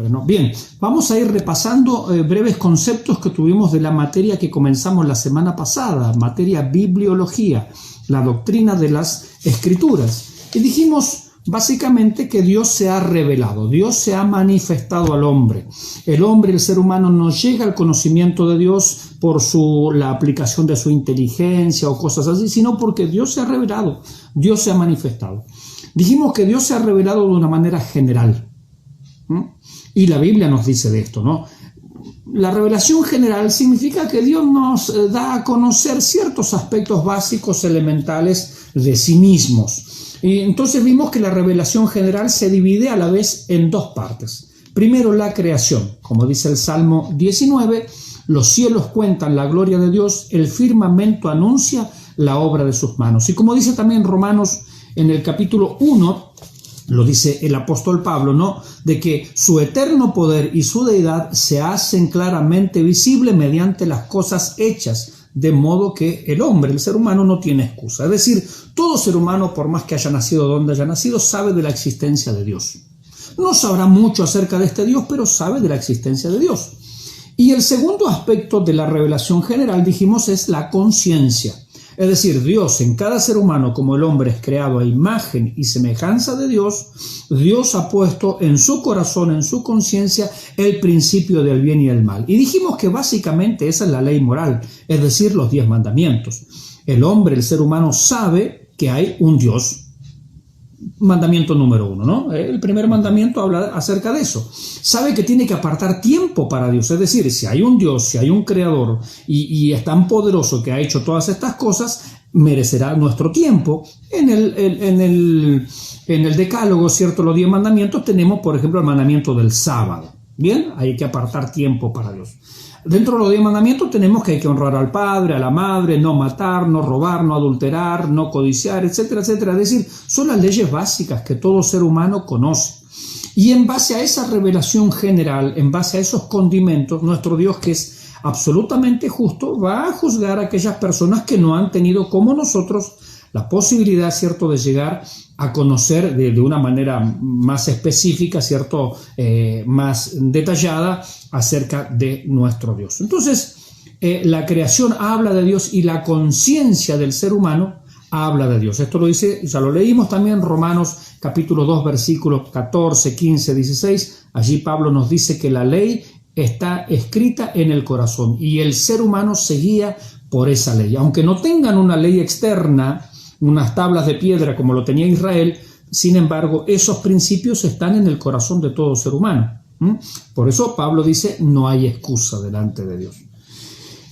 siempre, ¿no? Bien, vamos a ir repasando breves conceptos que tuvimos de la materia que comenzamos la semana pasada, materia bibliología, la doctrina de las Escrituras. Y dijimos básicamente que Dios se ha revelado, Dios se ha manifestado al hombre. El hombre, el ser humano, no llega al conocimiento de Dios por la aplicación de su inteligencia o cosas así, sino porque Dios se ha revelado, Dios se ha manifestado. Dijimos que Dios se ha revelado de una manera general. Y la Biblia nos dice de esto, ¿no? La revelación general significa que Dios nos da a conocer ciertos aspectos básicos, elementales de sí mismos. Y entonces vimos que la revelación general se divide a la vez en dos partes. Primero, la creación. Como dice el Salmo 19, los cielos cuentan la gloria de Dios, el firmamento anuncia la obra de sus manos. Y como dice también Romanos en el capítulo 1, lo dice el apóstol Pablo, ¿no? De que su eterno poder y su deidad se hacen claramente visibles mediante las cosas hechas, de modo que el hombre, el ser humano, no tiene excusa. Es decir, todo ser humano, por más que haya nacido donde haya nacido, sabe de la existencia de Dios. No sabrá mucho acerca de este Dios, pero sabe de la existencia de Dios. Y el segundo aspecto de la revelación general, dijimos, es la conciencia. Es decir, Dios en cada ser humano, como el hombre es creado a imagen y semejanza de Dios, Dios ha puesto en su corazón, en su conciencia, el principio del bien y el mal. Y dijimos que básicamente esa es la ley moral, es decir, los 10 mandamientos. El hombre, el ser humano, sabe que hay un Dios. Mandamiento número 1, ¿no? El primer mandamiento habla acerca de eso. Sabe que tiene que apartar tiempo para Dios. Es decir, si hay un Dios, si hay un creador y es tan poderoso que ha hecho todas estas cosas, merecerá nuestro tiempo. En el decálogo, ¿cierto? Los 10 mandamientos tenemos, por ejemplo, el mandamiento del sábado. Bien, hay que apartar tiempo para Dios. Dentro de los 10 mandamientos tenemos que hay que honrar al padre, a la madre, no matar, no robar, no adulterar, no codiciar, etcétera, etcétera. Es decir, son las leyes básicas que todo ser humano conoce. Y en base a esa revelación general, en base a esos condimentos, nuestro Dios, que es absolutamente justo, va a juzgar a aquellas personas que no han tenido, como nosotros, la posibilidad, ¿cierto?, de llegar a conocer de una manera más específica, ¿cierto?, más detallada acerca de nuestro Dios. Entonces, la creación habla de Dios y la conciencia del ser humano habla de Dios. Esto lo dice, ya lo leímos también, Romanos capítulo 2, versículos 14, 15, 16. Allí Pablo nos dice que la ley está escrita en el corazón y el ser humano se guía por esa ley. Aunque no tengan una ley externa, unas tablas de piedra como lo tenía Israel, sin embargo, esos principios están en el corazón de todo ser humano. Por eso Pablo dice, no hay excusa delante de Dios.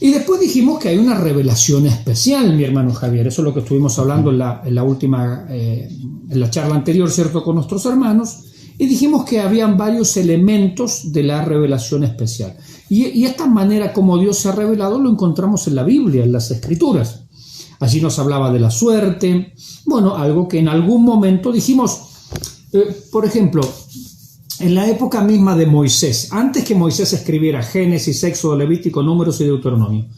Y después dijimos que hay una revelación especial, mi hermano Javier. Eso es lo que estuvimos hablando en la charla anterior, ¿cierto?, con nuestros hermanos. Y dijimos que habían varios elementos de la revelación especial. Y esta manera como Dios se ha revelado lo encontramos en la Biblia, en las Escrituras. Allí nos hablaba de la suerte, bueno, algo que en algún momento dijimos, por ejemplo, en la época misma de Moisés, antes que Moisés escribiera Génesis, Éxodo, Levítico, Números y Deuteronomio,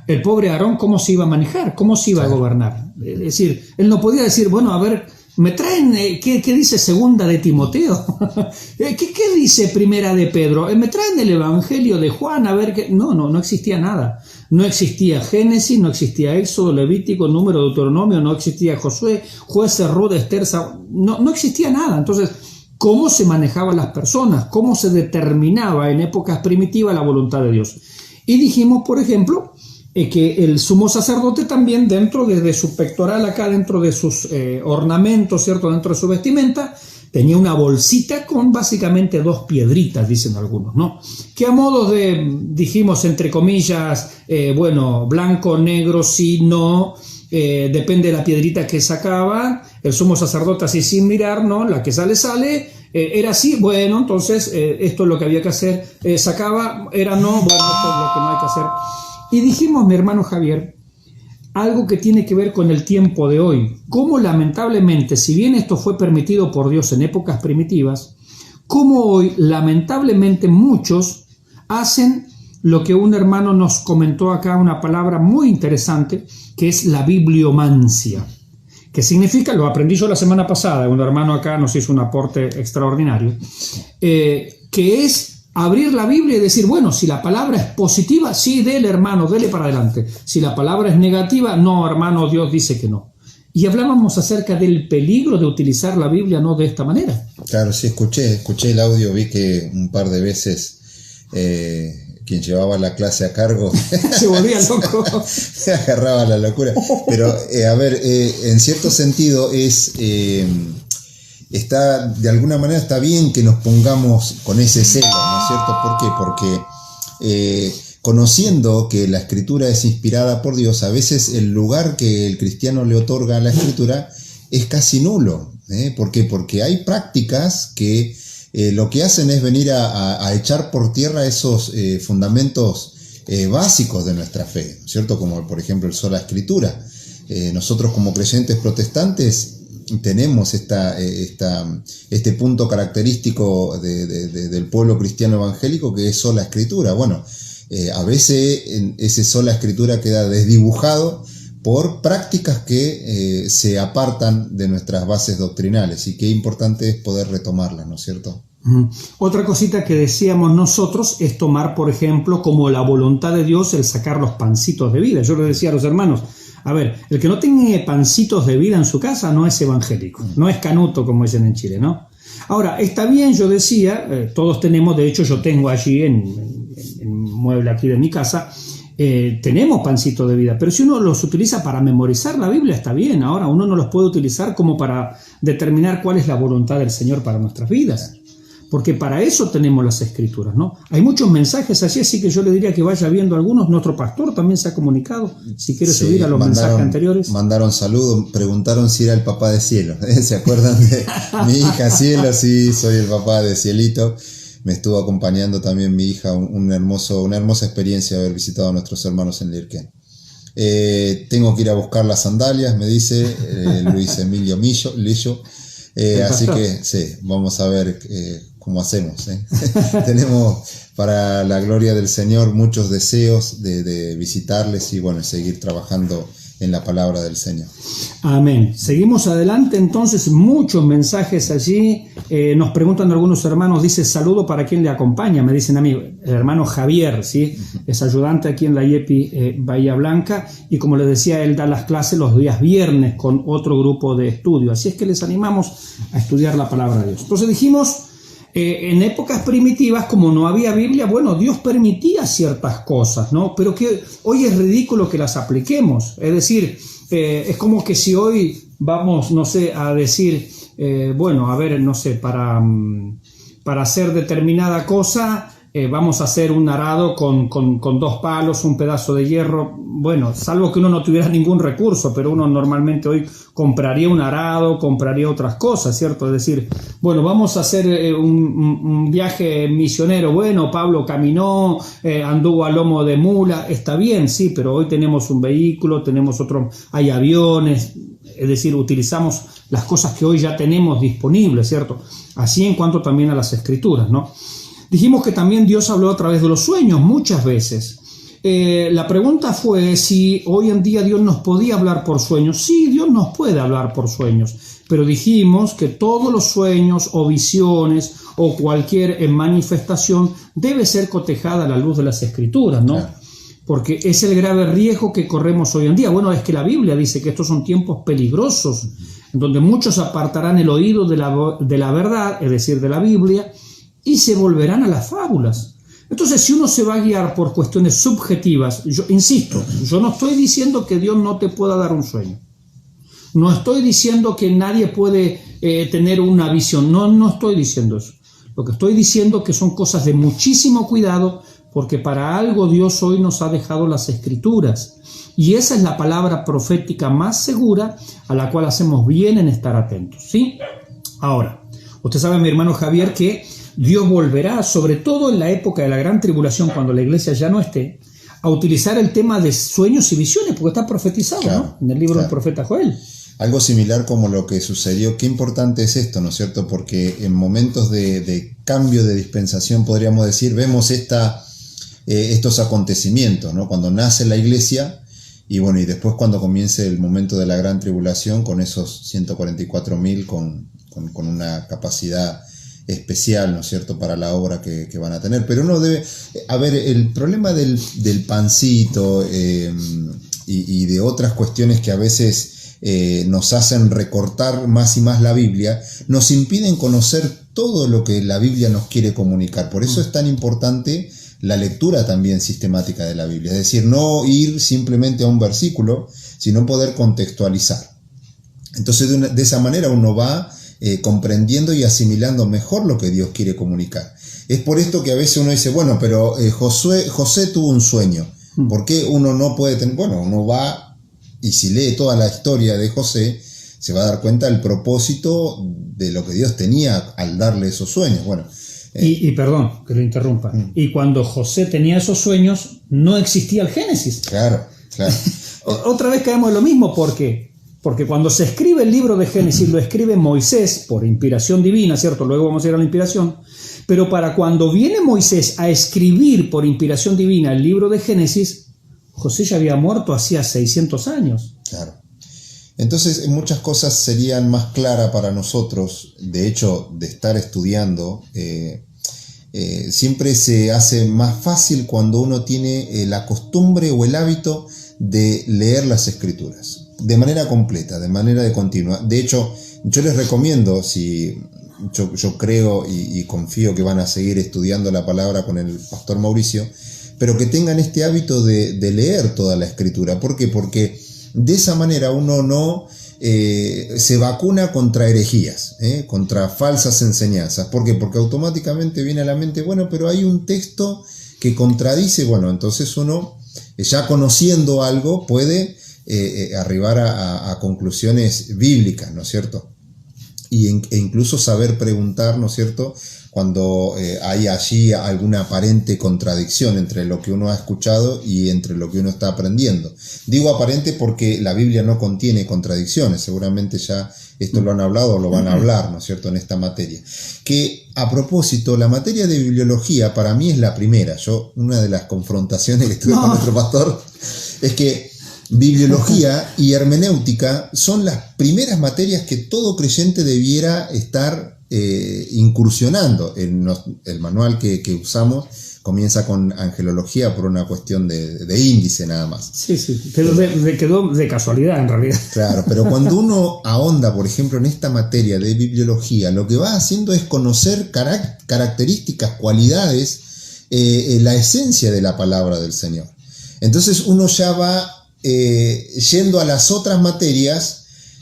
el pobre Aarón, ¿cómo se iba a manejar? ¿Cómo se iba a gobernar? Es decir, él no podía decir, bueno, a ver, me traen, ¿qué dice segunda de Timoteo? ¿Qué dice primera de Pedro? Me traen el Evangelio de Juan, a ver qué. No existía nada. No existía Génesis, no existía Éxodo, Levítico, Número, Deuteronomio, no existía Josué, Jueces, Ruth, Esther, no existía nada. Entonces, ¿cómo se manejaban las personas? ¿Cómo se determinaba en épocas primitivas la voluntad de Dios? Y dijimos, por ejemplo, que el sumo sacerdote también dentro de su pectoral acá, dentro de sus ornamentos, ¿cierto?, dentro de su vestimenta, tenía una bolsita con básicamente 2 piedritas, dicen algunos, ¿no? Que a modo de, dijimos, entre comillas, blanco, negro, sí, no, depende de la piedrita que sacaba, el sumo sacerdote así sin mirar, ¿no? La que sale, era así, bueno, entonces esto es lo que había que hacer, sacaba, era no, bueno, esto es lo que no hay que hacer. Y dijimos, mi hermano Javier, algo que tiene que ver con el tiempo de hoy. Cómo lamentablemente, si bien esto fue permitido por Dios en épocas primitivas, cómo hoy lamentablemente muchos hacen lo que un hermano nos comentó acá, una palabra muy interesante, que es la bibliomancia. ¿Qué significa? Lo aprendí yo la semana pasada, un hermano acá nos hizo un aporte extraordinario. que es abrir la Biblia y decir, bueno, si la palabra es positiva, sí, dele hermano, dele para adelante. Si la palabra es negativa, no hermano, Dios dice que no. Y hablábamos acerca del peligro de utilizar la Biblia no de esta manera. Claro, sí, escuché el audio, vi que un par de veces quien llevaba la clase a cargo se volvía loco, se agarraba la locura. Pero, a ver, en cierto sentido está, de alguna manera está bien que nos pongamos con ese celo, ¿no es cierto? ¿Por qué? Porque conociendo que la Escritura es inspirada por Dios, a veces el lugar que el cristiano le otorga a la Escritura es casi nulo. ¿Por qué? Porque hay prácticas que lo que hacen es venir a echar por tierra esos fundamentos básicos de nuestra fe, ¿no es cierto? Como por ejemplo el sola Escritura. Nosotros como creyentes protestantes tenemos este punto característico del pueblo cristiano evangélico, que es sola Escritura. Bueno, a veces ese sola Escritura queda desdibujado por prácticas que se apartan de nuestras bases doctrinales, y qué importante es poder retomarlas, ¿no es cierto? Otra cosita que decíamos nosotros es tomar, por ejemplo, como la voluntad de Dios el sacar los pancitos de vida. Yo le decía a los hermanos, a ver, el que no tenga pancitos de vida en su casa no es evangélico, no es canuto, como dicen en Chile, ¿no? Ahora, está bien, yo decía, todos tenemos, de hecho yo tengo allí en mueble aquí de mi casa, tenemos pancitos de vida, pero si uno los utiliza para memorizar la Biblia está bien. Ahora uno no los puede utilizar como para determinar cuál es la voluntad del Señor para nuestras vidas, porque para eso tenemos las Escrituras, ¿no? Hay muchos mensajes allí, así que yo le diría que vaya viendo algunos. Nuestro pastor también se ha comunicado, si quiere subir a los mensajes anteriores. Mandaron saludos, preguntaron si era el papá de Cielo, ¿se acuerdan de mi hija Cielo? Sí, soy el papá de Cielito. Me estuvo acompañando también mi hija, una hermosa experiencia haber visitado a nuestros hermanos en Lirquén. Tengo que ir a buscar las sandalias, me dice Luis Emilio Lillo. Así que sí, vamos a ver cómo hacemos. Tenemos, para la gloria del Señor, muchos deseos de visitarles y bueno, seguir trabajando en la palabra del Señor. Amén. Seguimos adelante entonces, muchos mensajes allí. Nos preguntan algunos hermanos, dice saludo para quien le acompaña, me dicen a mí, el hermano Javier, ¿sí? Es ayudante aquí en la IEPI Bahía Blanca, y como les decía, él da las clases los días viernes con otro grupo de estudio, así es que les animamos a estudiar la palabra de Dios. Entonces dijimos, en épocas primitivas, como no había Biblia, bueno, Dios permitía ciertas cosas, ¿no? Pero que hoy es ridículo que las apliquemos. Es decir, es como que si hoy vamos, no sé, a decir, bueno, a ver, no sé, para hacer determinada cosa, vamos a hacer un arado con 2 palos, un pedazo de hierro. Bueno, salvo que uno no tuviera ningún recurso, pero uno normalmente hoy compraría un arado, compraría otras cosas, ¿cierto? Es decir, bueno, vamos a hacer un viaje misionero. Bueno, Pablo caminó, anduvo a lomo de mula, está bien, sí, pero hoy tenemos un vehículo, tenemos otro, hay aviones, es decir, utilizamos las cosas que hoy ya tenemos disponibles, ¿cierto? Así en cuanto también a las Escrituras, ¿no? Dijimos que también Dios habló a través de los sueños muchas veces. La pregunta fue si hoy en día Dios nos podía hablar por sueños. Sí, Dios nos puede hablar por sueños, pero dijimos que todos los sueños o visiones o cualquier manifestación debe ser cotejada a la luz de las Escrituras, ¿no? Claro. Porque es el grave riesgo que corremos hoy en día. Bueno, es que la Biblia dice que estos son tiempos peligrosos, en donde muchos apartarán el oído de la verdad, es decir, de la Biblia, y se volverán a las fábulas. Entonces, si uno se va a guiar por cuestiones subjetivas, yo insisto, yo no estoy diciendo que Dios no te pueda dar un sueño. No estoy diciendo que nadie puede tener una visión. No estoy diciendo eso. Lo que estoy diciendo es que son cosas de muchísimo cuidado, porque para algo Dios hoy nos ha dejado las Escrituras. Y esa es la palabra profética más segura a la cual hacemos bien en estar atentos, ¿sí? Ahora, usted sabe, mi hermano Javier, que Dios volverá, sobre todo en la época de la gran tribulación, cuando la iglesia ya no esté, a utilizar el tema de sueños y visiones, porque está profetizado, claro, ¿no? En el libro del profeta Joel. Algo similar como lo que sucedió. Qué importante es esto, ¿no es cierto? Porque en momentos de cambio de dispensación, podríamos decir, vemos estos acontecimientos, ¿no? Cuando nace la iglesia y bueno, y después cuando comience el momento de la gran tribulación, con esos 144.000 con una capacidad especial, ¿no es cierto?, para la obra que van a tener. Pero uno debe, a ver, el problema del pancito y de otras cuestiones que a veces nos hacen recortar más y más la Biblia, nos impiden conocer todo lo que la Biblia nos quiere comunicar. Por eso es tan importante la lectura también sistemática de la Biblia, es decir, no ir simplemente a un versículo, sino poder contextualizar. Entonces de esa manera uno va comprendiendo y asimilando mejor lo que Dios quiere comunicar. Es por esto que a veces uno dice, bueno, pero José tuvo un sueño. ¿Por qué uno no puede tener? Bueno, uno va y si lee toda la historia de José, se va a dar cuenta del propósito de lo que Dios tenía al darle esos sueños. Bueno, y perdón que lo interrumpa. Y cuando José tenía esos sueños, no existía el Génesis. Claro. Otra vez caemos en lo mismo, porque cuando se escribe el libro de Génesis, lo escribe Moisés por inspiración divina, ¿cierto? Luego vamos a ir a la inspiración. Pero para cuando viene Moisés a escribir por inspiración divina el libro de Génesis, José ya había muerto hacía 600 años. Claro. Entonces muchas cosas serían más claras para nosotros. De hecho, de estar estudiando, siempre se hace más fácil cuando uno tiene la costumbre o el hábito de leer las Escrituras de manera completa, de manera de continua. De hecho, yo les recomiendo, si yo creo y confío que van a seguir estudiando la palabra con el pastor Mauricio, pero que tengan este hábito de leer toda la Escritura. ¿Por qué? Porque de esa manera uno no se vacuna contra herejías, contra falsas enseñanzas. ¿Por qué? Porque automáticamente viene a la mente, bueno, pero hay un texto que contradice, bueno, entonces uno, ya conociendo algo, puede arribar a conclusiones bíblicas, ¿no es cierto? E incluso saber preguntar, ¿no es cierto?, cuando hay allí alguna aparente contradicción entre lo que uno ha escuchado y entre lo que uno está aprendiendo. Digo aparente porque la Biblia no contiene contradicciones, seguramente ya esto lo han hablado o lo van a hablar, ¿no es cierto?, en esta materia. Que, a propósito, la materia de bibliología para mí es la primera. Una de las confrontaciones que tuve con nuestro pastor es que bibliología y hermenéutica son las primeras materias que todo creyente debiera estar incursionando. El manual que usamos comienza con angelología por una cuestión de índice nada más. Sí, pero quedó de casualidad en realidad. Claro, pero cuando uno ahonda, por ejemplo, en esta materia de bibliología, lo que va haciendo es conocer características, cualidades, la esencia de la palabra del Señor. Entonces uno ya va yendo a las otras materias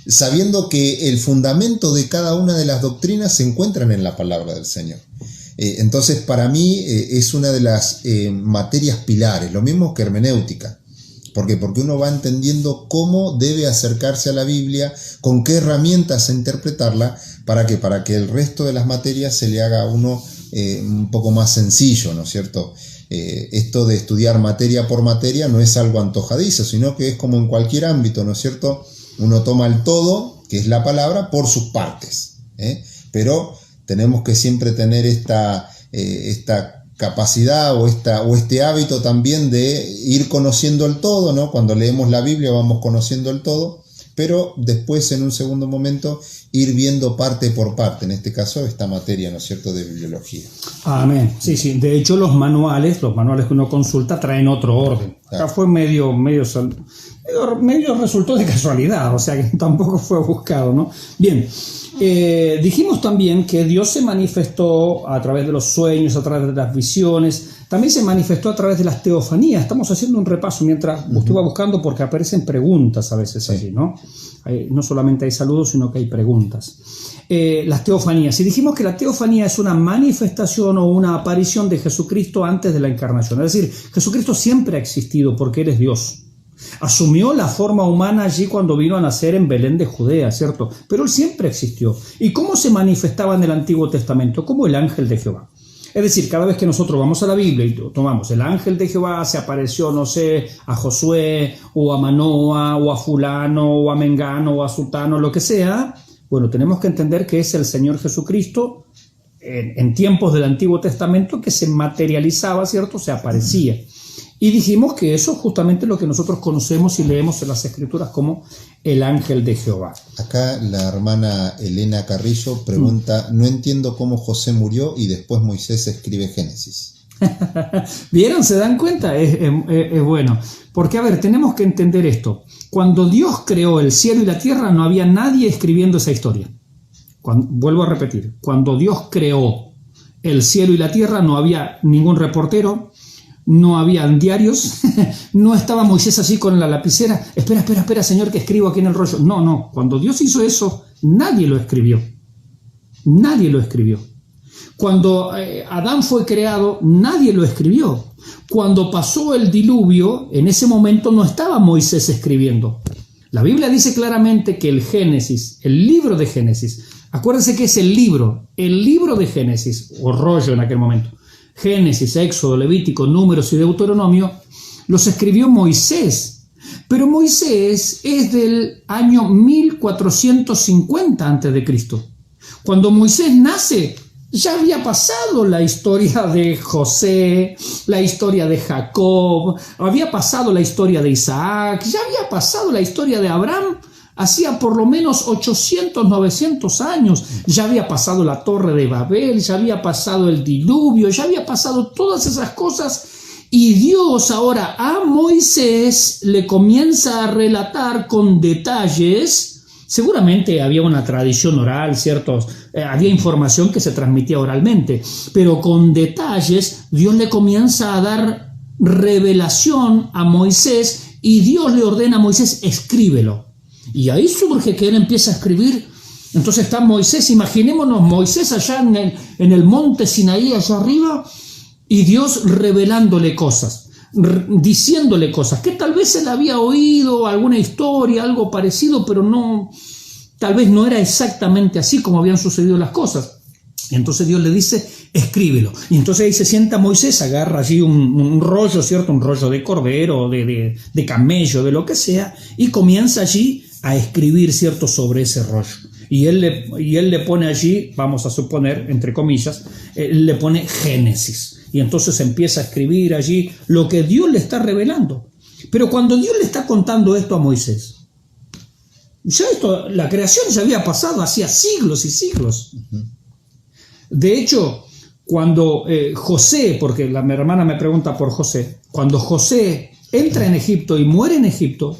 sabiendo que el fundamento de cada una de las doctrinas se encuentran en la palabra del Señor. Entonces, para mí es una de las materias pilares, lo mismo que hermenéutica. ¿Por qué? Porque uno va entendiendo cómo debe acercarse a la Biblia, con qué herramientas interpretarla, ¿para qué? Para que el resto de las materias se le haga a uno un poco más sencillo, ¿no es cierto? Esto de estudiar materia por materia no es algo antojadizo, sino que es como en cualquier ámbito, ¿no es cierto? Uno toma el todo, que es la palabra, por sus partes, pero tenemos que siempre tener esta capacidad o este hábito también de ir conociendo el todo, ¿no? Cuando leemos la Biblia vamos conociendo el todo, pero después en un segundo momento ir viendo parte por parte, en este caso esta materia, ¿no es cierto?, de bibliología. Amén. Sí. De hecho los manuales que uno consulta traen otro orden. Claro. Acá fue medio resultó de casualidad, o sea que tampoco fue buscado, ¿no? Bien, dijimos también que Dios se manifestó a través de los sueños, a través de las visiones, también se manifestó a través de las teofanías. Estamos haciendo un repaso mientras usted va buscando, porque aparecen preguntas a veces allí, ¿no? No solamente hay saludos, sino que hay preguntas. Las teofanías. Y dijimos que la teofanía es una manifestación o una aparición de Jesucristo antes de la encarnación. Es decir, Jesucristo siempre ha existido porque Él es Dios. Asumió la forma humana allí cuando vino a nacer en Belén de Judea, ¿cierto? Pero Él siempre existió. ¿Y cómo se manifestaba en el Antiguo Testamento? Como el ángel de Jehová. Es decir, cada vez que nosotros vamos a la Biblia y tomamos el ángel de Jehová, se apareció, no sé, a Josué, o a Manoa, o a fulano, o a Mengano, o a Sutano, lo que sea, bueno, tenemos que entender que es el Señor Jesucristo en tiempos del Antiguo Testamento que se materializaba, ¿cierto? Se aparecía. Y dijimos que eso es justamente lo que nosotros conocemos y leemos en las Escrituras como el ángel de Jehová. Acá la hermana Elena Carrillo pregunta, no entiendo cómo José murió y después Moisés escribe Génesis. ¿Vieron? ¿Se dan cuenta? Es bueno. Porque, a ver, tenemos que entender esto. Cuando Dios creó el cielo y la tierra, no había nadie escribiendo esa historia. Vuelvo a repetir. Cuando Dios creó el cielo y la tierra, no había ningún reportero, no habían diarios, no estaba Moisés así con la lapicera. Espera, Señor, que escribo aquí en el rollo. No. Cuando Dios hizo eso, nadie lo escribió. Nadie lo escribió. Cuando Adán fue creado, nadie lo escribió. Cuando pasó el diluvio, en ese momento no estaba Moisés escribiendo. La Biblia dice claramente que el Génesis, el libro de Génesis, acuérdense que es el libro de Génesis, o rollo en aquel momento, Génesis, Éxodo, Levítico, Números y Deuteronomio, los escribió Moisés. Pero Moisés es del año 1450 a.C. Cuando Moisés nace, ya había pasado la historia de José, la historia de Jacob, había pasado la historia de Isaac, ya había pasado la historia de Abraham. Hacía por lo menos 800, 900 años, ya había pasado la Torre de Babel, ya había pasado el diluvio, ya había pasado todas esas cosas, y Dios ahora a Moisés le comienza a relatar con detalles. Seguramente había una tradición oral, ¿cierto? Había información que se transmitía oralmente, pero con detalles Dios le comienza a dar revelación a Moisés, y Dios le ordena a Moisés, escríbelo. Y ahí surge que él empieza a escribir. Entonces está Moisés, imaginémonos Moisés allá en el monte Sinaí, allá arriba, y Dios revelándole cosas, diciéndole cosas, que tal vez él había oído alguna historia, algo parecido, pero no, tal vez no era exactamente así como habían sucedido las cosas. Entonces Dios le dice, escríbelo. Y entonces ahí se sienta Moisés, agarra allí un rollo, ¿cierto? Un rollo de cordero, de camello, de lo que sea, y comienza allí a escribir, ¿cierto?, sobre ese rollo. Y él le pone allí, vamos a suponer, entre comillas, le pone Génesis. Y entonces empieza a escribir allí lo que Dios le está revelando. Pero cuando Dios le está contando esto a Moisés, la creación ya había pasado hacía siglos y siglos. De hecho, cuando José, porque mi hermana me pregunta por José, cuando José entra en Egipto y muere en Egipto,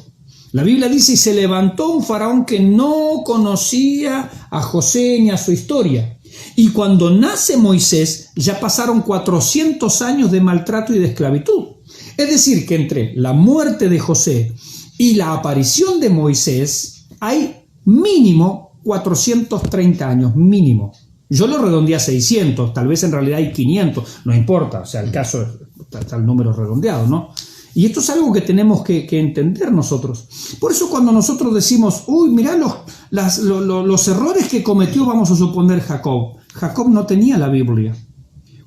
la Biblia dice, y se levantó un faraón que no conocía a José ni a su historia. Y cuando nace Moisés, ya pasaron 400 años de maltrato y de esclavitud. Es decir, que entre la muerte de José y la aparición de Moisés, hay mínimo 430 años, mínimo. Yo lo redondeé a 600, tal vez en realidad hay 500, no importa, o sea, el caso está el número redondeado, ¿no? Y esto es algo que tenemos que entender nosotros. Por eso cuando nosotros decimos, mirá los errores que cometió, vamos a suponer, Jacob. Jacob no tenía la Biblia.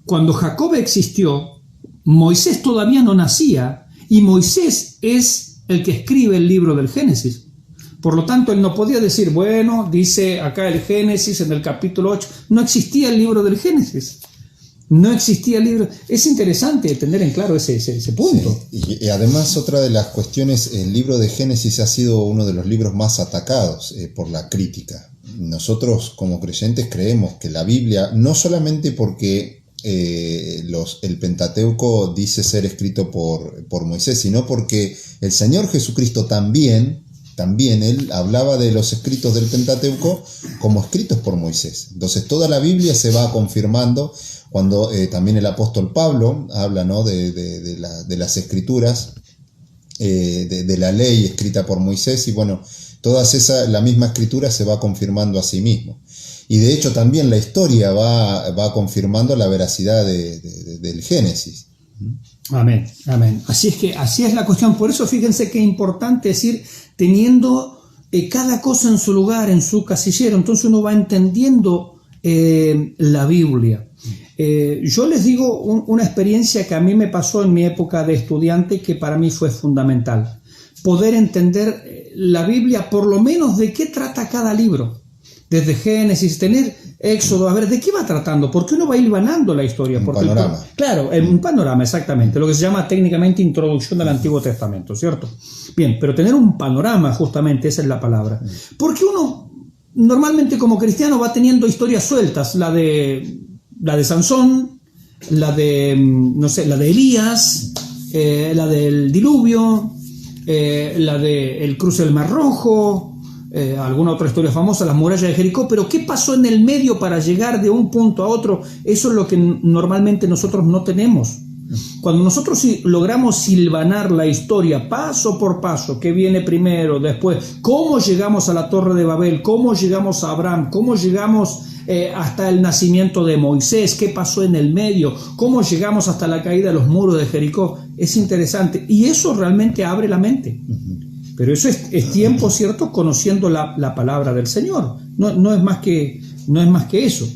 Cuando Jacob existió, Moisés todavía no nacía, y Moisés es el que escribe el libro del Génesis. Por lo tanto, él no podía decir, bueno, dice acá el Génesis en el capítulo 8. No existía el libro del Génesis. No existía el libro. Es interesante tener en claro ese punto. Sí. Y además, otra de las cuestiones, el libro de Génesis ha sido uno de los libros más atacados por la crítica. Nosotros como creyentes creemos que la Biblia, no solamente porque el Pentateuco dice ser escrito por Moisés, sino porque el Señor Jesucristo también él hablaba de los escritos del Pentateuco como escritos por Moisés. Entonces toda la Biblia se va confirmando cuando también el apóstol Pablo habla, ¿no?, de las escrituras, de la ley escrita por Moisés, y bueno, la misma escritura se va confirmando a sí mismo. Y de hecho también la historia va confirmando la veracidad del Génesis. Amén, amén. Así es la cuestión. Por eso fíjense qué importante es ir teniendo cada cosa en su lugar, en su casillero. Entonces uno va entendiendo la Biblia. Yo les digo una experiencia que a mí me pasó en mi época de estudiante, que para mí fue fundamental. Poder entender la Biblia, por lo menos de qué trata cada libro. desde Génesis, tener Éxodo, a ver, ¿de qué va tratando? Porque uno va hilvanando la historia. Un panorama. Claro, un panorama, exactamente, lo que se llama técnicamente introducción al Antiguo Testamento, ¿cierto? Bien, pero tener un panorama, justamente, esa es la palabra. Porque uno, normalmente como cristiano, va teniendo historias sueltas, la de Sansón, la de, no sé, la de Elías, la del diluvio, la del cruce del Mar Rojo, alguna otra historia famosa, las murallas de Jericó, pero ¿qué pasó en el medio para llegar de un punto a otro? Eso es lo que normalmente nosotros no tenemos. Cuando nosotros logramos silvanar la historia paso por paso, qué viene primero, después, cómo llegamos a la Torre de Babel, cómo llegamos a Abraham, cómo llegamos hasta el nacimiento de Moisés, qué pasó en el medio, cómo llegamos hasta la caída de los muros de Jericó, es interesante y eso realmente abre la mente. Pero eso es tiempo, ¿cierto?, conociendo la palabra del Señor. No es más que eso.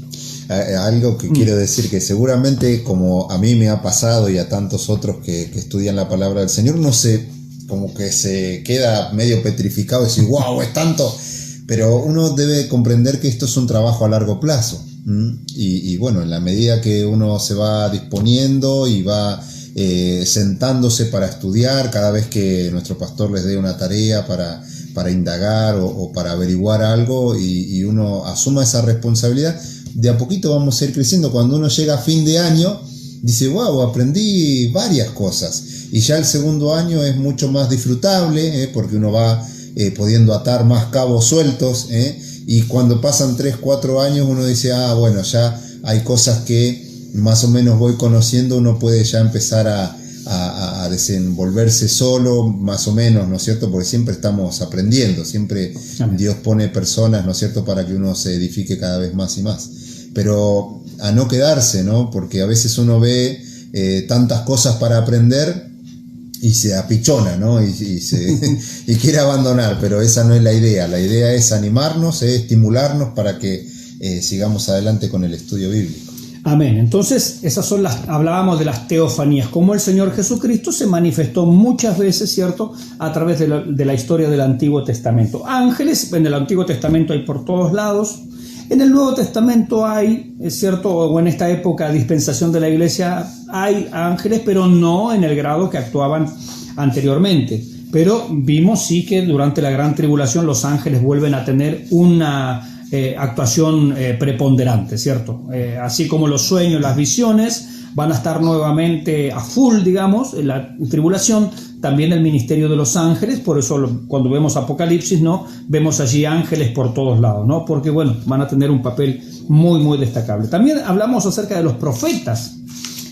Algo que quiero decir, que seguramente, como a mí me ha pasado y a tantos otros que estudian la palabra del Señor, no sé, como que se queda medio petrificado y decir, wow, es tanto. Pero uno debe comprender que esto es un trabajo a largo plazo. Y bueno, en la medida que uno se va disponiendo y va sentándose para estudiar, cada vez que nuestro pastor les dé una tarea para indagar o para averiguar algo y uno asuma esa responsabilidad, de a poquito vamos a ir creciendo. Cuando uno llega a fin de año, dice, wow, aprendí varias cosas. Y ya el segundo año es mucho más disfrutable, porque uno va pudiendo atar más cabos sueltos, y cuando pasan 3, 4 años uno dice, bueno, ya hay cosas que más o menos voy conociendo, uno puede ya empezar a desenvolverse solo, más o menos, ¿no es cierto? Porque siempre estamos aprendiendo, siempre Dios pone personas, ¿no es cierto?, para que uno se edifique cada vez más y más. Pero a no quedarse, ¿no? Porque a veces uno ve tantas cosas para aprender y se apichona, ¿no? Y quiere abandonar, pero esa no es la idea. La idea es animarnos, estimularnos para que sigamos adelante con el estudio bíblico. Amén. Entonces, hablábamos de las teofanías, cómo el Señor Jesucristo se manifestó muchas veces, ¿cierto?, a través de la historia del Antiguo Testamento. Ángeles, en el Antiguo Testamento hay por todos lados. En el Nuevo Testamento hay, es cierto, o en esta época dispensación de la iglesia hay ángeles, pero no en el grado que actuaban anteriormente. Pero vimos sí que durante la gran tribulación los ángeles vuelven a tener una actuación preponderante, ¿cierto? Así como los sueños, las visiones van a estar nuevamente a full, digamos, en la tribulación, también el ministerio de los ángeles. Por eso cuando vemos Apocalipsis, ¿no?, vemos allí ángeles por todos lados, ¿no?, porque bueno, van a tener un papel muy, muy destacable. También hablamos acerca de los profetas.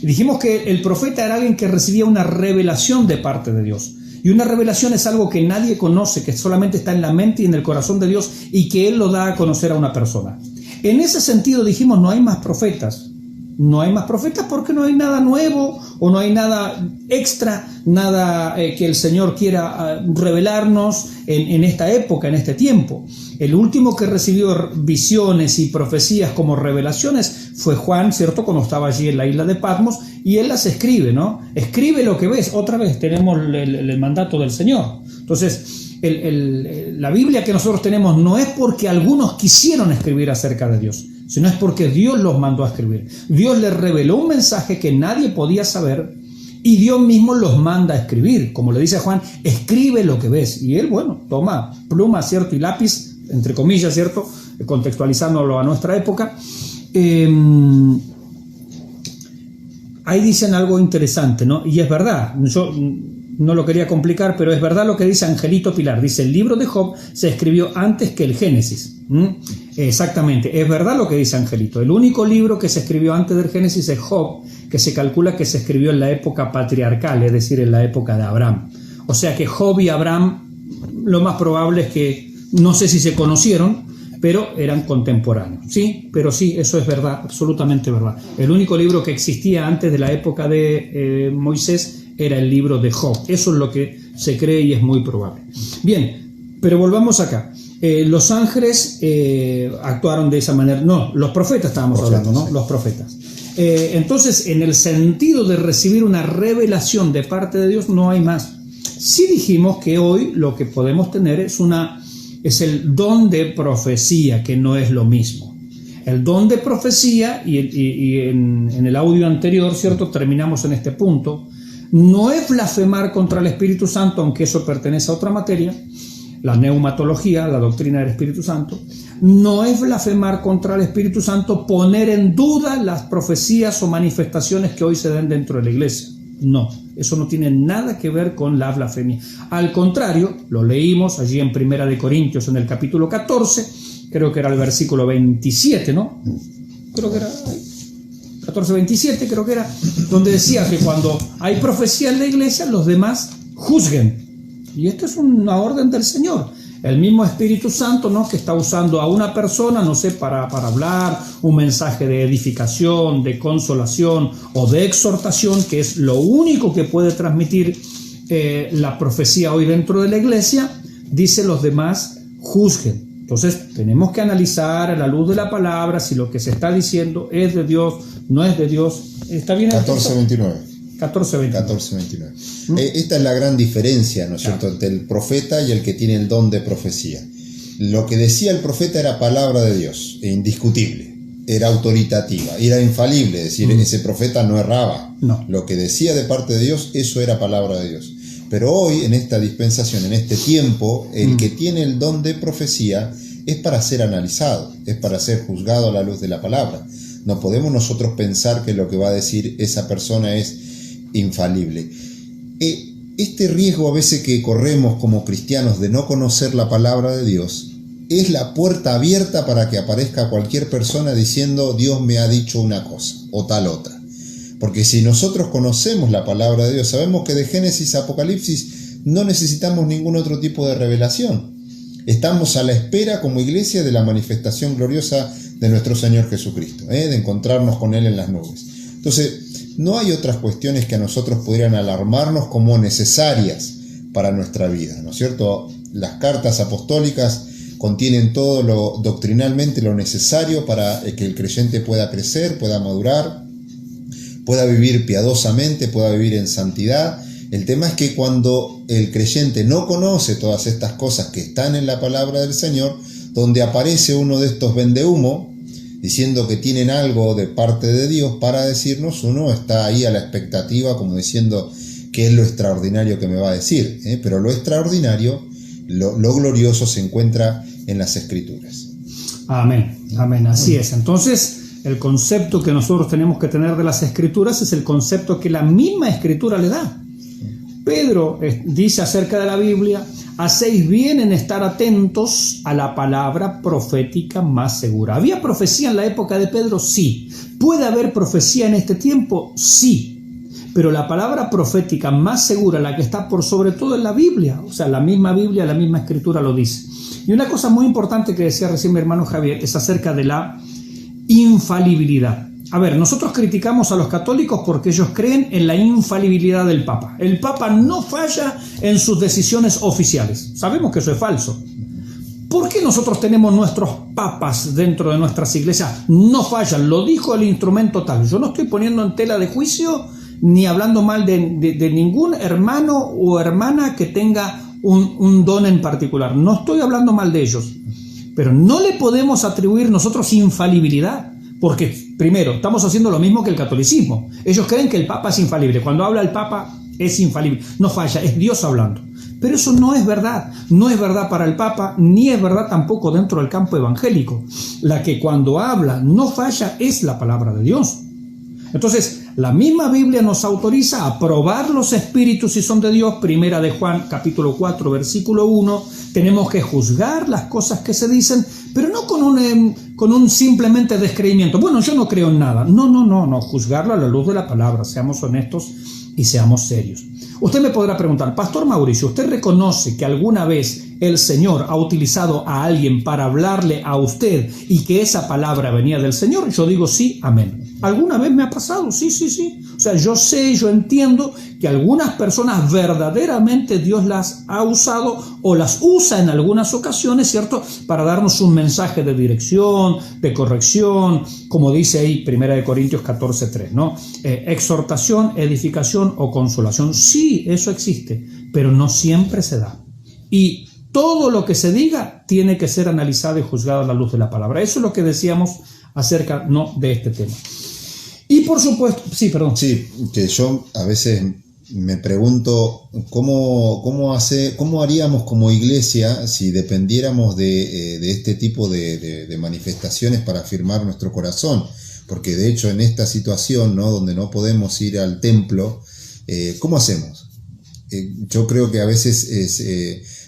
Dijimos que el profeta era alguien que recibía una revelación de parte de Dios. Y una revelación es algo que nadie conoce, que solamente está en la mente y en el corazón de Dios y que Él lo da a conocer a una persona. En ese sentido dijimos, no hay más profetas. No hay más profetas porque no hay nada nuevo o no hay nada extra, nada que el Señor quiera revelarnos en esta época, en este tiempo. El último que recibió visiones y profecías como revelaciones fue Juan, ¿cierto?, cuando estaba allí en la isla de Patmos, y él las escribe, ¿no? Escribe lo que ves. Otra vez tenemos el mandato del Señor. Entonces, la Biblia que nosotros tenemos no es porque algunos quisieron escribir acerca de Dios, sino es porque Dios los mandó a escribir. Dios les reveló un mensaje que nadie podía saber y Dios mismo los manda a escribir. Como le dice a Juan, escribe lo que ves. Y él, bueno, toma pluma, ¿cierto?, y lápiz, entre comillas, ¿cierto?, contextualizándolo a nuestra época. Ahí dicen algo interesante, ¿no? Y es verdad, yo no lo quería complicar, pero es verdad lo que dice Angelito Pilar. Dice, el libro de Job se escribió antes que el Génesis. Exactamente, es verdad lo que dice Angelito. El único libro que se escribió antes del Génesis es Job, que se calcula que se escribió en la época patriarcal, es decir, en la época de Abraham. O sea que Job y Abraham, lo más probable es que, no sé si se conocieron, pero eran contemporáneos. Sí, pero sí, eso es verdad, absolutamente verdad. El único libro que existía antes de la época de Moisés era el libro de Job. Eso es lo que se cree y es muy probable. Bien, pero volvamos acá. Los ángeles actuaron de esa manera. No, los profetas estábamos hablando, ¿no? Los profetas. Entonces, en el sentido de recibir una revelación de parte de Dios, no hay más. Sí dijimos que hoy lo que podemos tener es una es el don de profecía, que no es lo mismo. El don de profecía, y en el audio anterior, ¿cierto?, terminamos en este punto, no es blasfemar contra el Espíritu Santo, aunque eso pertenece a otra materia, la neumatología, la doctrina del Espíritu Santo. No es blasfemar contra el Espíritu Santo poner en duda las profecías o manifestaciones que hoy se den dentro de la iglesia. No, eso no tiene nada que ver con la blasfemia. Al contrario, lo leímos allí en 1 Corintios, en el capítulo 14, creo que era el versículo 27, ¿no? Creo que era 14-27, creo que era, donde decía que cuando hay profecía en la iglesia, los demás juzguen. Y esto es una orden del Señor. El mismo Espíritu Santo, ¿no?, que está usando a una persona, no sé, para hablar un mensaje de edificación, de consolación o de exhortación, que es lo único que puede transmitir la profecía hoy dentro de la iglesia, dice los demás juzguen. Entonces tenemos que analizar a la luz de la palabra si lo que se está diciendo es de Dios, no es de Dios. ¿Está bien? 14:29. 14:29. Esta es la gran diferencia, ¿no es cierto?, entre el profeta y el que tiene el don de profecía. Lo que decía el profeta era palabra de Dios, indiscutible, era autoritativa, era infalible, es decir, ese profeta no erraba. No. Lo que decía de parte de Dios, eso era palabra de Dios. Pero hoy, en esta dispensación, en este tiempo, el que tiene el don de profecía es para ser analizado, es para ser juzgado a la luz de la palabra. No podemos nosotros pensar que lo que va a decir esa persona es infalible. Este riesgo a veces que corremos como cristianos de no conocer la palabra de Dios es la puerta abierta para que aparezca cualquier persona diciendo Dios me ha dicho una cosa o tal otra. Porque si nosotros conocemos la palabra de Dios, sabemos que de Génesis a Apocalipsis no necesitamos ningún otro tipo de revelación. Estamos a la espera como iglesia de la manifestación gloriosa de nuestro Señor Jesucristo, de encontrarnos con Él en las nubes. Entonces, no hay otras cuestiones que a nosotros pudieran alarmarnos como necesarias para nuestra vida, ¿no es cierto? Las cartas apostólicas contienen todo lo doctrinalmente lo necesario para que el creyente pueda crecer, pueda madurar, pueda vivir piadosamente, pueda vivir en santidad. El tema es que cuando el creyente no conoce todas estas cosas que están en la palabra del Señor, donde aparece uno de estos vendehumo diciendo que tienen algo de parte de Dios para decirnos, uno está ahí a la expectativa como diciendo qué es lo extraordinario que me va a decir, pero lo extraordinario, lo glorioso se encuentra en las Escrituras. Amén, amén, así es. Entonces, el concepto que nosotros tenemos que tener de las Escrituras es el concepto que la misma Escritura le da. Pedro dice acerca de la Biblia, hacéis bien en estar atentos a la palabra profética más segura. ¿Había profecía en la época de Pedro? Sí. ¿Puede haber profecía en este tiempo? Sí. Pero la palabra profética más segura, la que está por sobre todo en la Biblia, o sea, la misma Biblia, la misma Escritura lo dice. Y una cosa muy importante que decía recién mi hermano Javier es acerca de la infalibilidad. A ver, nosotros criticamos a los católicos porque ellos creen en la infalibilidad del Papa. El Papa no falla en sus decisiones oficiales. Sabemos que eso es falso. ¿Por qué nosotros tenemos nuestros papas dentro de nuestras iglesias? No fallan, lo dijo el instrumento tal. Yo no estoy poniendo en tela de juicio ni hablando mal de ningún hermano o hermana que tenga un don en particular. No estoy hablando mal de ellos. Pero no le podemos atribuir nosotros infalibilidad. Porque, primero, estamos haciendo lo mismo que el catolicismo. Ellos creen que el Papa es infalible. Cuando habla el Papa es infalible. No falla, es Dios hablando. Pero eso no es verdad. No es verdad para el Papa, ni es verdad tampoco dentro del campo evangélico. La que cuando habla no falla es la palabra de Dios. Entonces, la misma Biblia nos autoriza a probar los espíritus si son de Dios. Primera de Juan, capítulo 4, versículo 1. Tenemos que juzgar las cosas que se dicen, pero no con un simplemente descreimiento. Bueno, yo no creo en nada. No. Juzgarlo a la luz de la palabra. Seamos honestos y seamos serios. Usted me podrá preguntar, Pastor Mauricio, ¿usted reconoce que alguna vez el Señor ha utilizado a alguien para hablarle a usted y que esa palabra venía del Señor? Yo digo sí, amén. ¿Alguna vez me ha pasado? Sí. O sea, yo sé, yo entiendo que algunas personas verdaderamente Dios las ha usado o las usa en algunas ocasiones, ¿cierto? Para darnos un mensaje de dirección, de corrección, como dice ahí 1 Corintios 14:3, ¿no? Exhortación, edificación o consolación. Sí, eso existe, pero no siempre se da. Y Todo lo que se diga tiene que ser analizado y juzgado a la luz de la palabra. Eso es lo que decíamos acerca de este tema. Y por supuesto, sí, perdón. Sí, que yo a veces me pregunto cómo haríamos como iglesia si dependiéramos de este tipo de manifestaciones para afirmar nuestro corazón. Porque de hecho en esta situación, ¿no?, donde no podemos ir al templo, ¿cómo hacemos? Yo creo que a veces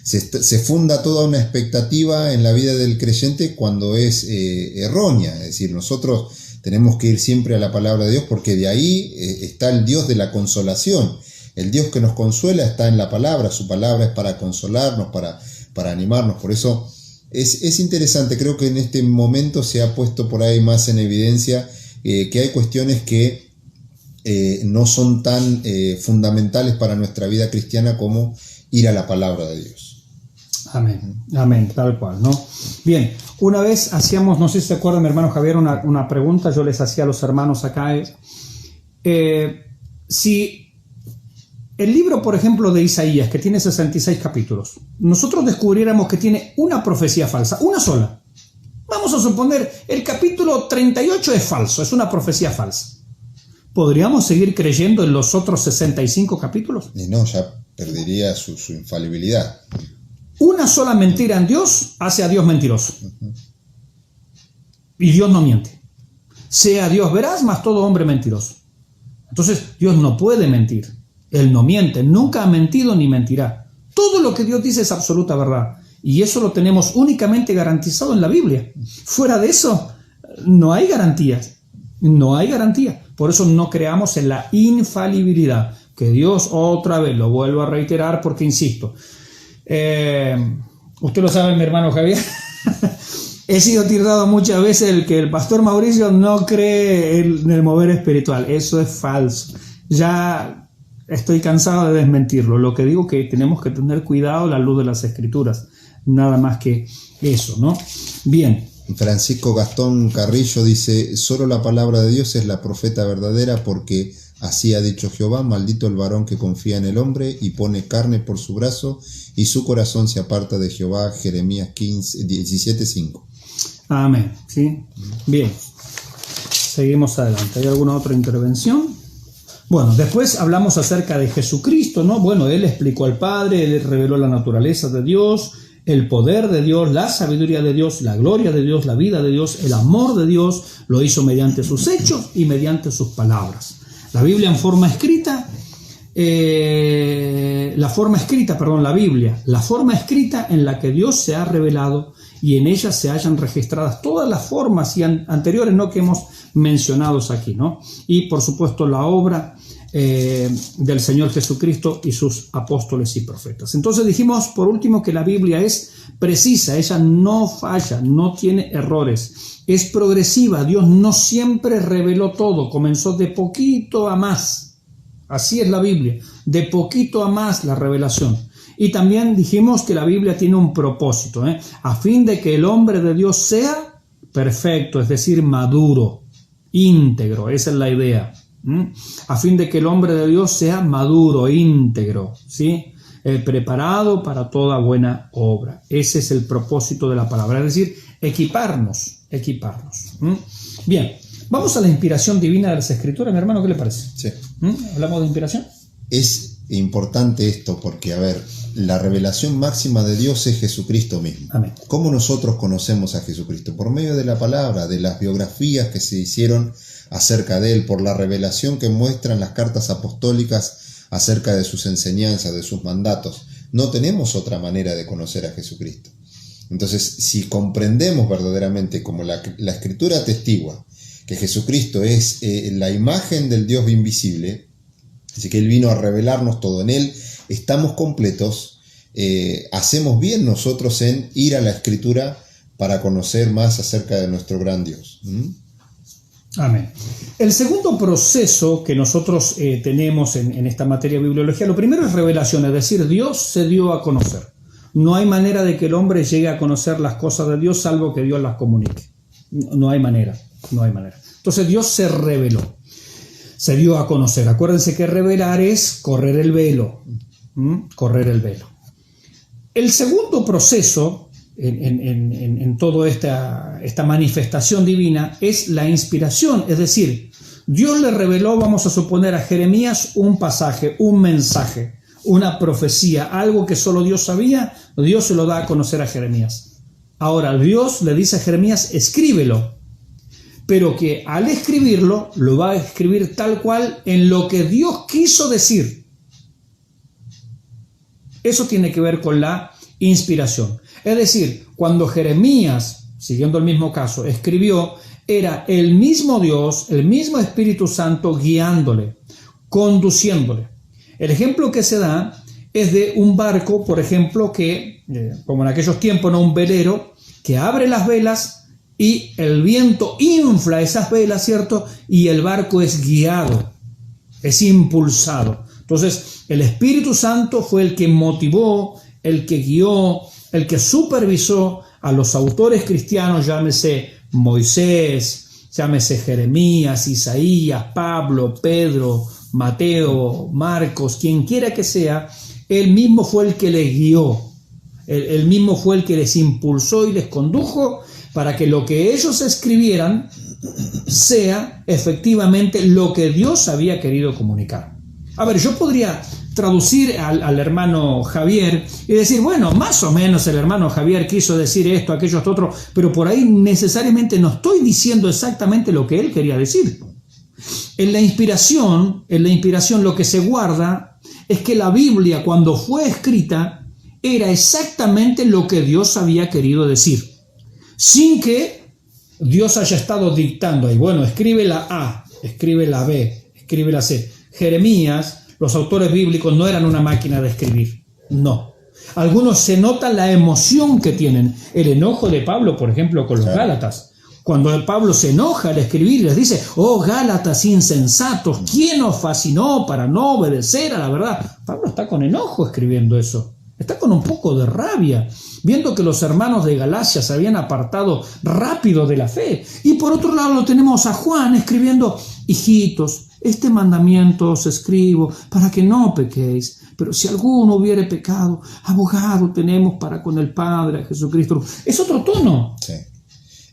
se funda toda una expectativa en la vida del creyente cuando es errónea. Es decir, nosotros tenemos que ir siempre a la palabra de Dios porque de ahí está el Dios de la consolación. El Dios que nos consuela está en la palabra. Su palabra es para consolarnos, para animarnos. Por eso es interesante. Creo que en este momento se ha puesto por ahí más en evidencia que hay cuestiones que no son tan fundamentales para nuestra vida cristiana como ir a la palabra de Dios. Amén, amén, tal cual, ¿no? Bien, una vez hacíamos, no sé si se acuerdan, mi hermano Javier, una pregunta, yo les hacía a los hermanos acá, si el libro, por ejemplo, de Isaías, que tiene 66 capítulos, nosotros descubriéramos que tiene una profecía falsa, una sola. Vamos a suponer, el capítulo 38 es falso, es una profecía falsa. ¿Podríamos seguir creyendo en los otros 65 capítulos? Y no, ya perdería su infalibilidad. Una sola mentira en Dios hace a Dios mentiroso. Y Dios no miente. Sea Dios veraz, más todo hombre mentiroso. Entonces, Dios no puede mentir. Él no miente, nunca ha mentido ni mentirá. Todo lo que Dios dice es absoluta verdad. Y eso lo tenemos únicamente garantizado en la Biblia. Fuera de eso, no hay garantías. No hay garantía. Por eso no creamos en la infalibilidad. Que Dios, otra vez, lo vuelvo a reiterar porque insisto. Usted lo sabe, mi hermano Javier. He sido tildado muchas veces que el pastor Mauricio no cree en el mover espiritual. Eso es falso. Ya estoy cansado de desmentirlo. Lo que digo es que tenemos que tener cuidado a la luz de las Escrituras. Nada más que eso, ¿no? Bien. Francisco Gastón Carrillo dice: solo la palabra de Dios es la profeta verdadera, porque así ha dicho Jehová: maldito el varón que confía en el hombre y pone carne por su brazo, y su corazón se aparta de Jehová. Jeremías 17:5. Amén. ¿Sí? Bien. Seguimos adelante. ¿Hay alguna otra intervención? Bueno, después hablamos acerca de Jesucristo, ¿no? Bueno, Él explicó al Padre, Él reveló la naturaleza de Dios, el poder de Dios, la sabiduría de Dios, la gloria de Dios, la vida de Dios, el amor de Dios. Lo hizo mediante sus hechos y mediante sus palabras. La Biblia en forma escrita, la forma escrita en la que Dios se ha revelado y en ella se hayan registradas todas las formas y anteriores, ¿no?, que hemos mencionado aquí, ¿no? Y por supuesto la obra del Señor Jesucristo y sus apóstoles y profetas. Entonces dijimos por último que la Biblia es precisa, ella no falla, no tiene errores, es progresiva. Dios no siempre reveló todo, comenzó de poquito a más. Así es la Biblia, de poquito a más la revelación. Y también dijimos que la Biblia tiene un propósito, a fin de que el hombre de Dios sea perfecto, es decir, maduro, íntegro. Esa es la idea. A fin de que el hombre de Dios sea maduro, íntegro, ¿sí? Preparado para toda buena obra. Ese es el propósito de la palabra, es decir, equiparnos. Bien, vamos a la inspiración divina de las Escrituras, mi hermano, ¿qué le parece? Sí. ¿Hablamos de inspiración? Es importante esto porque, a ver, la revelación máxima de Dios es Jesucristo mismo. Amén. ¿Cómo nosotros conocemos a Jesucristo? Por medio de la palabra, de las biografías que se hicieron acerca de Él, por la revelación que muestran las cartas apostólicas acerca de sus enseñanzas, de sus mandatos. No tenemos otra manera de conocer a Jesucristo. Entonces, si comprendemos verdaderamente, como la Escritura atestigua, que Jesucristo es la imagen del Dios invisible, así que Él vino a revelarnos todo, en Él estamos completos, hacemos bien nosotros en ir a la Escritura para conocer más acerca de nuestro gran Dios. Amén. El segundo proceso que nosotros tenemos en esta materia de bibliología, lo primero es revelación, es decir, Dios se dio a conocer. No hay manera de que el hombre llegue a conocer las cosas de Dios salvo que Dios las comunique. No hay manera. Entonces Dios se reveló, se dio a conocer. Acuérdense que revelar es correr el velo. El segundo proceso en toda esta manifestación divina es la inspiración, es decir, Dios le reveló, vamos a suponer, a Jeremías un pasaje, un mensaje, una profecía, algo que solo Dios sabía, Dios se lo da a conocer a Jeremías. Ahora Dios le dice a Jeremías, escríbelo, pero que al escribirlo, lo va a escribir tal cual en lo que Dios quiso decir. Eso tiene que ver con la inspiración. Es decir, cuando Jeremías, siguiendo el mismo caso, escribió, era el mismo Dios, el mismo Espíritu Santo guiándole, conduciéndole. El ejemplo que se da es de un barco, por ejemplo, que, como en aquellos tiempos, ¿no? Un velero, que abre las velas y el viento infla esas velas, ¿cierto? Y el barco es guiado, es impulsado. Entonces, el Espíritu Santo fue el que motivó, el que guió, el que supervisó a los autores cristianos, llámese Moisés, llámese Jeremías, Isaías, Pablo, Pedro, Mateo, Marcos, quien quiera que sea, él mismo fue el que les guió, él mismo fue el que les impulsó y les condujo para que lo que ellos escribieran sea efectivamente lo que Dios había querido comunicar. A ver, yo podría traducir al hermano Javier y decir, bueno, más o menos el hermano Javier quiso decir esto, aquello, esto, otro, pero por ahí necesariamente no estoy diciendo exactamente lo que él quería decir. En la inspiración lo que se guarda es que la Biblia, cuando fue escrita, era exactamente lo que Dios había querido decir, sin que Dios haya estado dictando ahí, bueno, escribe la A, escribe la B, escribe la C. Jeremías, los autores bíblicos no eran una máquina de escribir, no. Algunos se nota la emoción que tienen, el enojo de Pablo, por ejemplo, con los Gálatas. Cuando Pablo se enoja al escribir, les dice, oh Gálatas insensatos, ¿quién os fascinó para no obedecer a la verdad? Pablo está con enojo escribiendo eso, está con un poco de rabia, viendo que los hermanos de Galacia se habían apartado rápido de la fe. Y por otro lado lo tenemos a Juan escribiendo, hijitos, este mandamiento os escribo para que no pequéis, pero si alguno hubiere pecado, abogado tenemos para con el Padre, a Jesucristo. Es otro tono. Sí.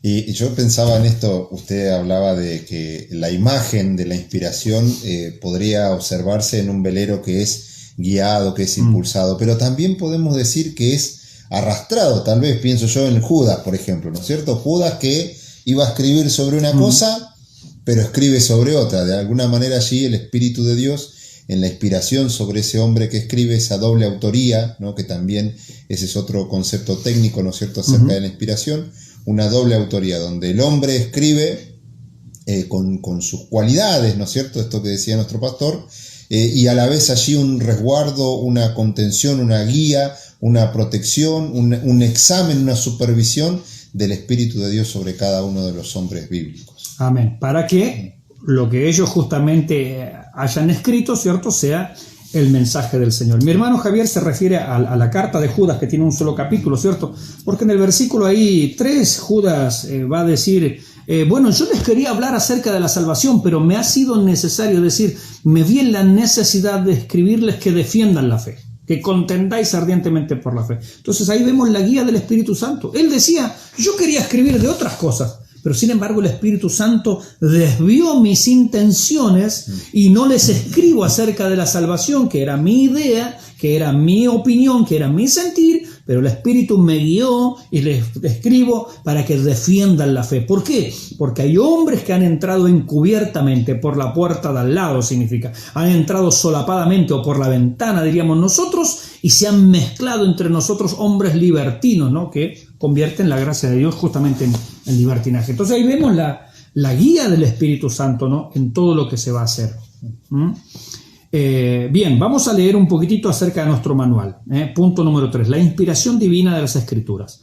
Y yo pensaba en esto, usted hablaba de que la imagen de la inspiración podría observarse en un velero que es guiado, que es impulsado, pero también podemos decir que es arrastrado, tal vez pienso yo en Judas, por ejemplo, ¿no es cierto? Judas que iba a escribir sobre una cosa, pero escribe sobre otra. De alguna manera allí el Espíritu de Dios, en la inspiración sobre ese hombre que escribe, esa doble autoría, ¿no? Que también ese es otro concepto técnico, ¿no es cierto?, acerca de la inspiración, una doble autoría, donde el hombre escribe con sus cualidades, ¿no es cierto?, esto que decía nuestro pastor, y a la vez allí un resguardo, una contención, una guía, una protección, un examen, una supervisión del Espíritu de Dios sobre cada uno de los hombres bíblicos. Amén. Para que lo que ellos justamente hayan escrito, ¿cierto?, sea el mensaje del Señor. Mi hermano Javier se refiere a la carta de Judas, que tiene un solo capítulo, ¿cierto? Porque en el versículo ahí 3, Judas va a decir, bueno, yo les quería hablar acerca de la salvación, pero me ha sido necesario decir, me vi en la necesidad de escribirles que defiendan la fe, que contendáis ardientemente por la fe. Entonces ahí vemos la guía del Espíritu Santo. Él decía, yo quería escribir de otras cosas, pero sin embargo el Espíritu Santo desvió mis intenciones y no les escribo acerca de la salvación, que era mi idea, que era mi opinión, que era mi sentir, pero el Espíritu me guió y les escribo para que defiendan la fe. ¿Por qué? Porque hay hombres que han entrado encubiertamente por la puerta de al lado, significa, han entrado solapadamente o por la ventana, diríamos nosotros, y se han mezclado entre nosotros hombres libertinos, ¿no?, que convierten la gracia de Dios justamente en libertinaje. Entonces ahí vemos la guía del Espíritu Santo, ¿no?, en todo lo que se va a hacer. Bien, vamos a leer un poquitito acerca de nuestro manual. Punto número 3, la inspiración divina de las Escrituras.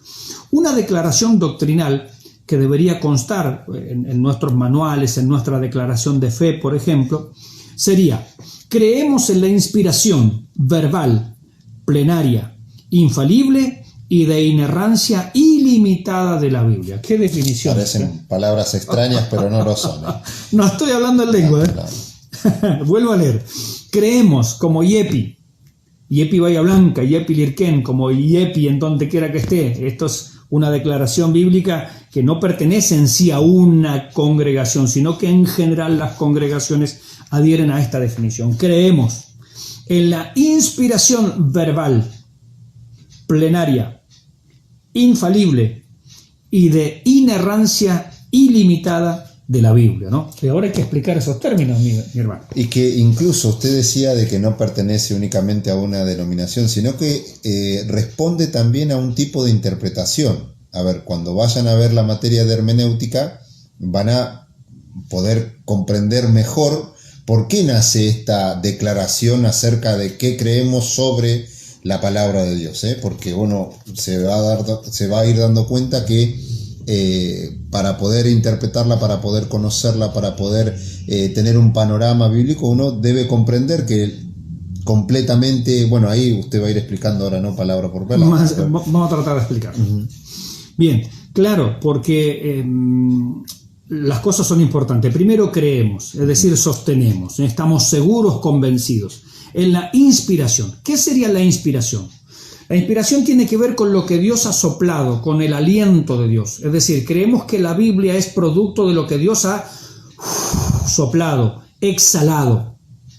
Una declaración doctrinal que debería constar en nuestros manuales, en nuestra declaración de fe, por ejemplo, sería: creemos en la inspiración verbal, plenaria, infalible y de inerrancia ilimitada de la Biblia. ¿Qué definición? Parecen palabras extrañas, pero no lo son. No estoy hablando en lengua. Vuelvo a leer. Creemos como Yepi Iepi Bahía Blanca, Iepi Lirquén, como Iepi en donde quiera que esté. Esto es una declaración bíblica que no pertenece en sí a una congregación, sino que en general las congregaciones adhieren a esta definición. Creemos en la inspiración verbal, plenaria, infalible y de inerrancia ilimitada de la Biblia, ¿no? Y ahora hay que explicar esos términos, mi hermano. Y que incluso usted decía de que no pertenece únicamente a una denominación, sino que responde también a un tipo de interpretación. A ver, cuando vayan a ver la materia de hermenéutica, van a poder comprender mejor por qué nace esta declaración acerca de qué creemos sobre la palabra de Dios, porque uno se va a ir dando cuenta que para poder interpretarla, para poder conocerla, para poder tener un panorama bíblico, uno debe comprender que completamente, bueno, ahí usted va a ir explicando ahora, ¿no? Palabra por palabra. Vamos a tratar de explicar. Uh-huh. Bien, claro, porque las cosas son importantes. Primero creemos, es decir, sostenemos, estamos seguros, convencidos. En la inspiración. ¿Qué sería la inspiración? La inspiración tiene que ver con lo que Dios ha soplado, con el aliento de Dios. Es decir, creemos que la Biblia es producto de lo que Dios ha soplado, exhalado.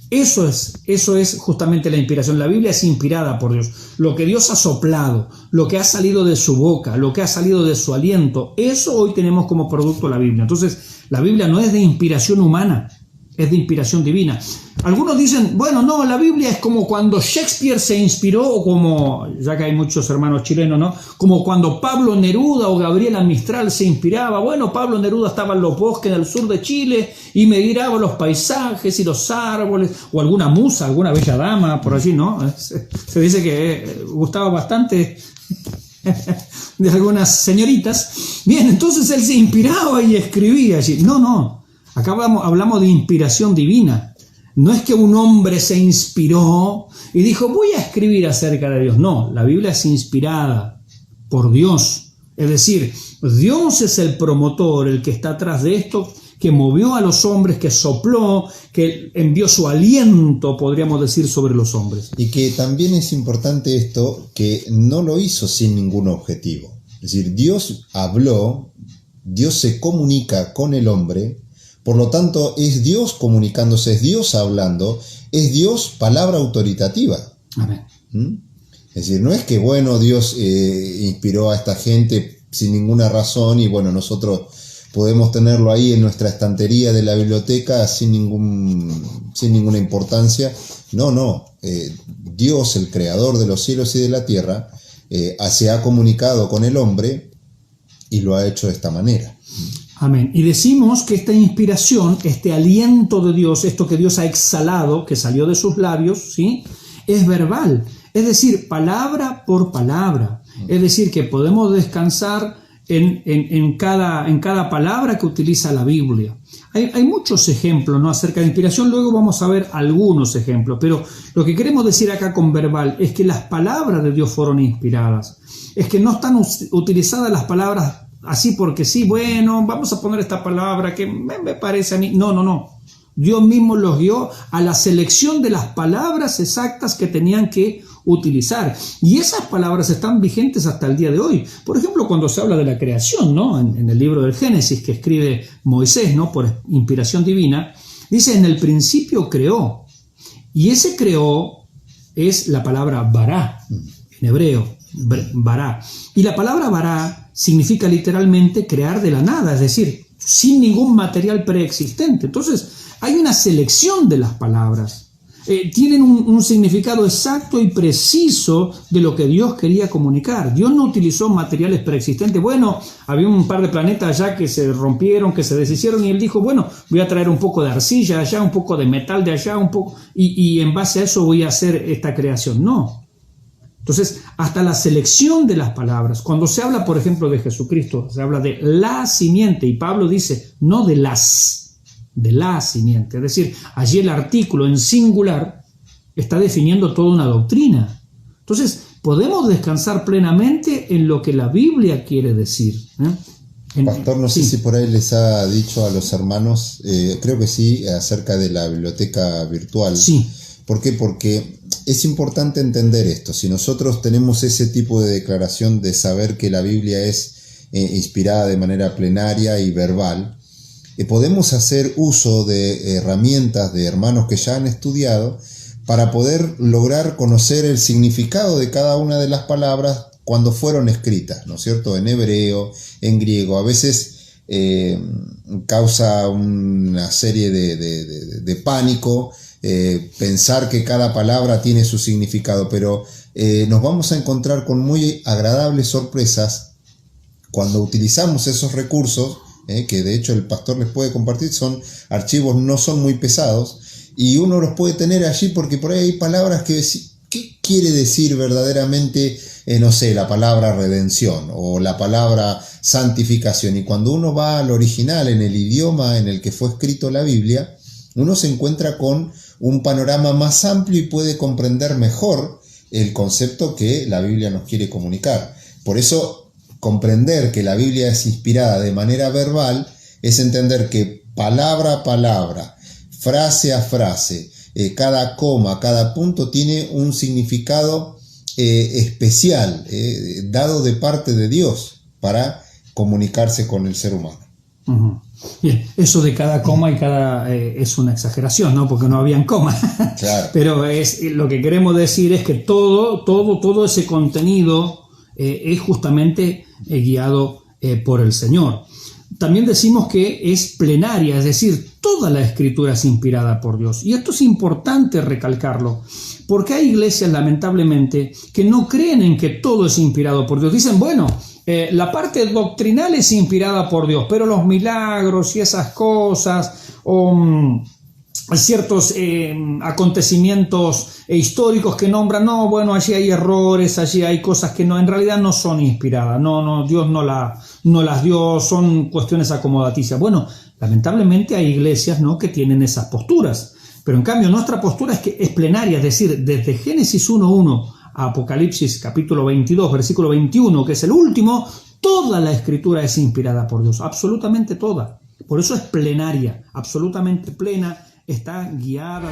Eso es justamente la inspiración. La Biblia es inspirada por Dios. Lo que Dios ha soplado, lo que ha salido de su boca, lo que ha salido de su aliento, eso hoy tenemos como producto la Biblia. Entonces, la Biblia no es de inspiración humana, es de inspiración divina. Algunos dicen, bueno, no, la Biblia es como cuando Shakespeare se inspiró, o como, ya que hay muchos hermanos chilenos, ¿no? Como cuando Pablo Neruda o Gabriela Mistral se inspiraba. Bueno, Pablo Neruda estaba en los bosques del sur de Chile y me miraba los paisajes y los árboles, o alguna musa, alguna bella dama por allí, ¿no? Se dice que gustaba bastante de algunas señoritas. Bien, entonces él se inspiraba y escribía allí. No. Acá hablamos de inspiración divina. No es que un hombre se inspiró y dijo, voy a escribir acerca de Dios. No, la Biblia es inspirada por Dios. Es decir, Dios es el promotor, el que está atrás de esto, que movió a los hombres, que sopló, que envió su aliento, podríamos decir, sobre los hombres. Y que también es importante esto, que no lo hizo sin ningún objetivo. Es decir, Dios habló, Dios se comunica con el hombre. Por lo tanto, es Dios comunicándose, es Dios hablando, es Dios palabra autoritativa. Amén. Es decir, no es que, bueno, Dios inspiró a esta gente sin ninguna razón y, bueno, nosotros podemos tenerlo ahí en nuestra estantería de la biblioteca sin ninguna importancia. No. Dios, el creador de los cielos y de la tierra, se ha comunicado con el hombre y lo ha hecho de esta manera. Amén. Y decimos que esta inspiración, este aliento de Dios, esto que Dios ha exhalado, que salió de sus labios, ¿sí?, es verbal. Es decir, palabra por palabra. Es decir, que podemos descansar en cada palabra que utiliza la Biblia. Hay muchos ejemplos, ¿no?, acerca de inspiración. Luego vamos a ver algunos ejemplos. Pero lo que queremos decir acá con verbal es que las palabras de Dios fueron inspiradas. Es que no están utilizadas las palabras así porque sí, bueno, vamos a poner esta palabra que me parece a mí. No. Dios mismo los guió a la selección de las palabras exactas que tenían que utilizar. Y esas palabras están vigentes hasta el día de hoy. Por ejemplo, cuando se habla de la creación, ¿no?, en el libro del Génesis que escribe Moisés, ¿no?, por inspiración divina, dice, en el principio creó. Y ese creó es la palabra bará, en hebreo, bará. Y la palabra bará significa literalmente crear de la nada, es decir, sin ningún material preexistente. Entonces, hay una selección de las palabras. Tienen un significado exacto y preciso de lo que Dios quería comunicar. Dios no utilizó materiales preexistentes. Bueno, había un par de planetas allá que se rompieron, que se deshicieron, y Él dijo, bueno, voy a traer un poco de arcilla allá, un poco de metal de allá, un poco, y en base a eso voy a hacer esta creación. No. Entonces, hasta la selección de las palabras. Cuando se habla, por ejemplo, de Jesucristo, se habla de la simiente, y Pablo dice, no de la simiente. Es decir, allí el artículo en singular está definiendo toda una doctrina. Entonces, podemos descansar plenamente en lo que la Biblia quiere decir. Pastor, no sé si por ahí les ha dicho a los hermanos, creo que sí, acerca de la biblioteca virtual. Sí. ¿Por qué? Porque es importante entender esto. Si nosotros tenemos ese tipo de declaración de saber que la Biblia es inspirada de manera plenaria y verbal, podemos hacer uso de herramientas de hermanos que ya han estudiado para poder lograr conocer el significado de cada una de las palabras cuando fueron escritas, ¿no es cierto? En hebreo, en griego. A veces causa una serie de pánico pensar que cada palabra tiene su significado, pero nos vamos a encontrar con muy agradables sorpresas cuando utilizamos esos recursos, que de hecho el pastor les puede compartir. Son archivos, no son muy pesados, y uno los puede tener allí porque por ahí hay palabras que ¿qué quiere decir verdaderamente, no sé, la palabra redención o la palabra santificación? Y cuando uno va al original, en el idioma en el que fue escrito la Biblia, uno se encuentra con un panorama más amplio y puede comprender mejor el concepto que la Biblia nos quiere comunicar. Por eso, comprender que la Biblia es inspirada de manera verbal es entender que palabra a palabra, frase a frase, cada coma, cada punto tiene un significado especial, dado de parte de Dios para comunicarse con el ser humano. Uh-huh. Bien, eso de cada coma y cada es una exageración, ¿no? Porque no habían coma. Claro. Pero lo que queremos decir es que todo ese contenido es justamente guiado por el Señor. También decimos que es plenaria, es decir, toda la Escritura es inspirada por Dios. Y esto es importante recalcarlo, porque hay iglesias, lamentablemente, que no creen en que todo es inspirado por Dios. Dicen, bueno, la parte doctrinal es inspirada por Dios, pero los milagros y esas cosas, ciertos acontecimientos históricos que nombran, no, bueno, allí hay errores, allí hay cosas que no, en realidad no son inspiradas, no, Dios no las dio, son cuestiones acomodaticias. Bueno, lamentablemente hay iglesias, ¿no?, que tienen esas posturas, pero en cambio nuestra postura es plenaria, es decir, desde Génesis 1:1 a Apocalipsis capítulo 22, versículo 21, que es el último, toda la Escritura es inspirada por Dios, absolutamente toda. Por eso es plenaria, absolutamente plena, está guiada.